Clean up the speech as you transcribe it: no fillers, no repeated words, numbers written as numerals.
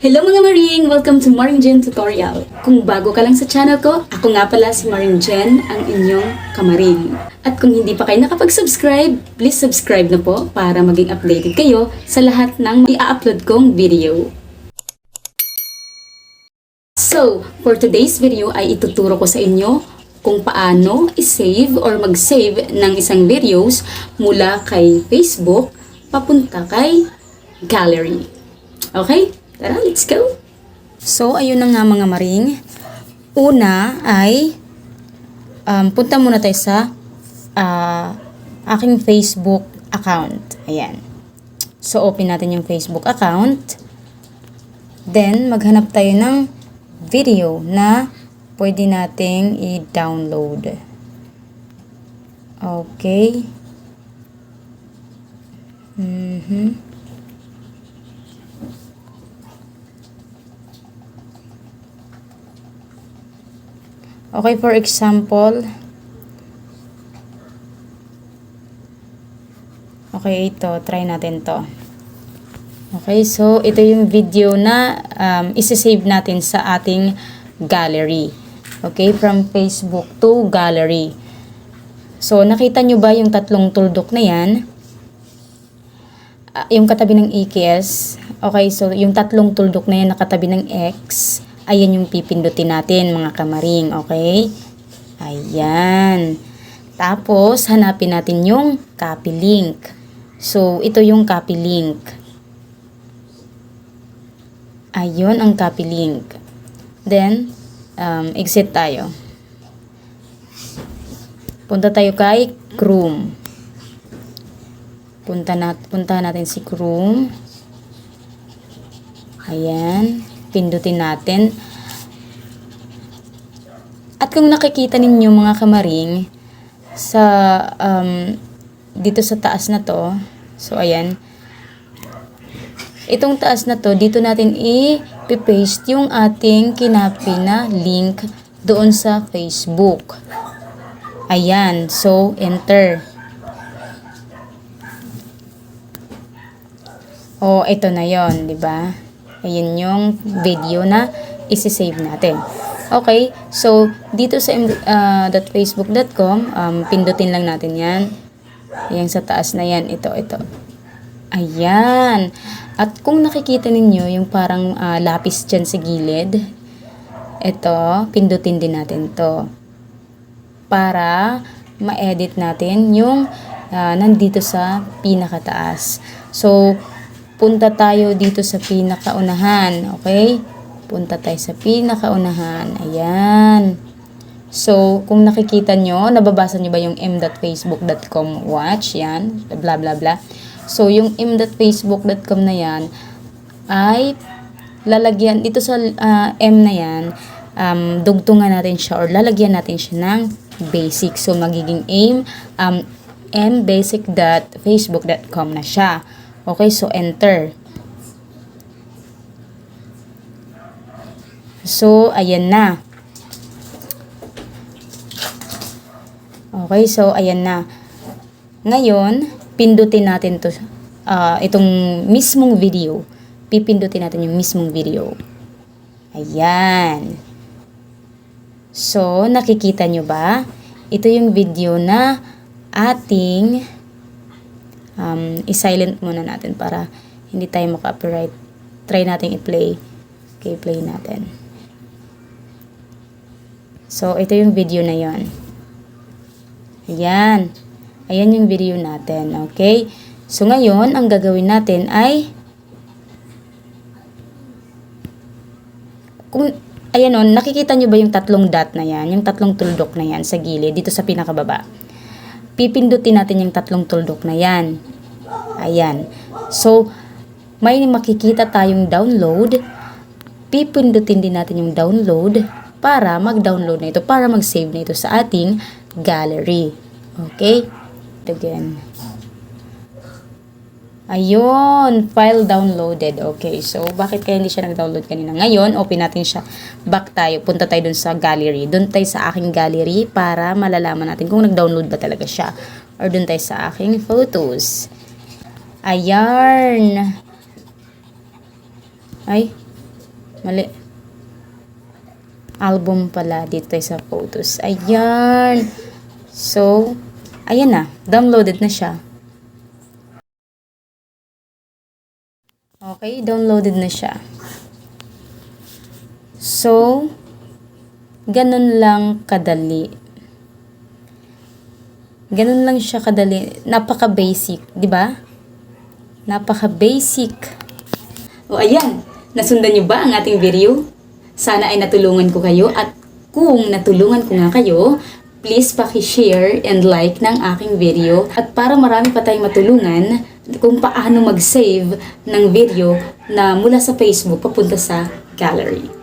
Hello mga Maring! Welcome to Maring Jen Tutorial. Kung bago ka lang sa channel ko, ako nga pala si Maring Jen, ang inyong kamaring. At kung hindi pa kayo nakapag-subscribe, please subscribe na po para maging updated kayo sa lahat ng i-upload kong video. So, for today's video ay ituturo ko sa inyo kung paano i-save or mag-save ng isang videos mula kay Facebook papunta kay gallery. Okay? Tara, let's go! So, ayun na nga mga Maring. Una ay, punta muna tayo sa aking Facebook account. Ayan. So, open natin yung Facebook account. Then, maghanap tayo ng video na pwede nating i-download. Okay. Okay, for example, okay, ito, try natin to. Okay, so ito yung video na isi-save natin sa ating gallery. Okay, from Facebook to gallery. So, nakita nyo ba yung tatlong tuldok na yan? Yung katabi ng EKS. Okay, so yung tatlong tuldok na yan nakatabi ng X. Ayan yung pipindutin natin mga kamaring, okay? Ayan. Tapos, hanapin natin yung copy link. So, ito yung copy link. Ayun ang copy link. Then, exit tayo. Punta tayo kay Chrome. Punta natin si Chrome. Ayan. Pindutin natin. At kung nakikita ninyo mga kamaring sa dito sa taas na to, so ayan, itong taas na to, dito natin i-paste yung ating kinapi na link doon sa Facebook. Ayan, so enter. Oh, ito na yon, di ba? Ayan yung video na isi-save natin. Okay, so dito sa facebook.com, pindutin lang natin yan. Ayan sa taas na yan, ito. Ayan. At kung nakikita ninyo yung parang lapis dyan sa gilid, ito, pindutin din natin to. Para ma-edit natin yung nandito sa pinakataas. So, punta tayo dito sa pinakaunahan, okay? Punta tayo sa pinakaunahan. Ayan. So, kung nakikita nyo, nababasa nyo ba yung m.facebook.com watch? Yan. Blah, blah, blah. So, yung m.facebook.com na yan ay lalagyan, dito sa m na yan, dugtungan natin siya or lalagyan natin siya ng basic. So, magiging mbasic.facebook.com na siya. Okay, so enter. So, ayan na. Okay, so ayan na. Ngayon, pindutin natin to, itong mismong video. Pipindutin natin yung mismong video. Ayan. So, nakikita nyo ba? Ito yung video na ating i-silent muna natin para hindi tayo maka-copyright. Try natin i-play. Okay, play natin. So, ito yung video na yon. Ayan. Ayan yung video natin. Okay? So, ngayon, ang gagawin natin ay ayan o, nakikita nyo ba yung tatlong dot na yan? Yung tatlong tuldok na yan sa gilid, dito sa pinakababa. Pipindutin natin yung tatlong tuldok na yan. Ayan. So, may makikita tayong download. Pipindutin din natin yung download para mag-download na ito, para mag-save na ito sa ating gallery. Okay? Again. Ayun, file downloaded. Okay, so bakit kaya hindi siya nag-download kanina? Ngayon, open natin siya. Back tayo, punta tayo dun sa gallery. Dun tayo sa aking gallery para malalaman natin kung nag-download ba talaga siya. Or dun tayo sa aking photos. Ayan. Ay, Mali. Album pala dito sa photos. Ayan. So, ayan na. Downloaded na siya. Okay, downloaded na siya. So, ganun lang kadali. Ganun lang siya kadali. Napaka-basic, di ba? Napaka-basic. O ayan, nasundan niyo ba ang ating video? Sana ay natulungan ko kayo at kung natulungan ko nga kayo, please paki-share and like ng aking video at para marami pa tayong matulungan kung paano mag-save ng video na mula sa Facebook papunta sa gallery.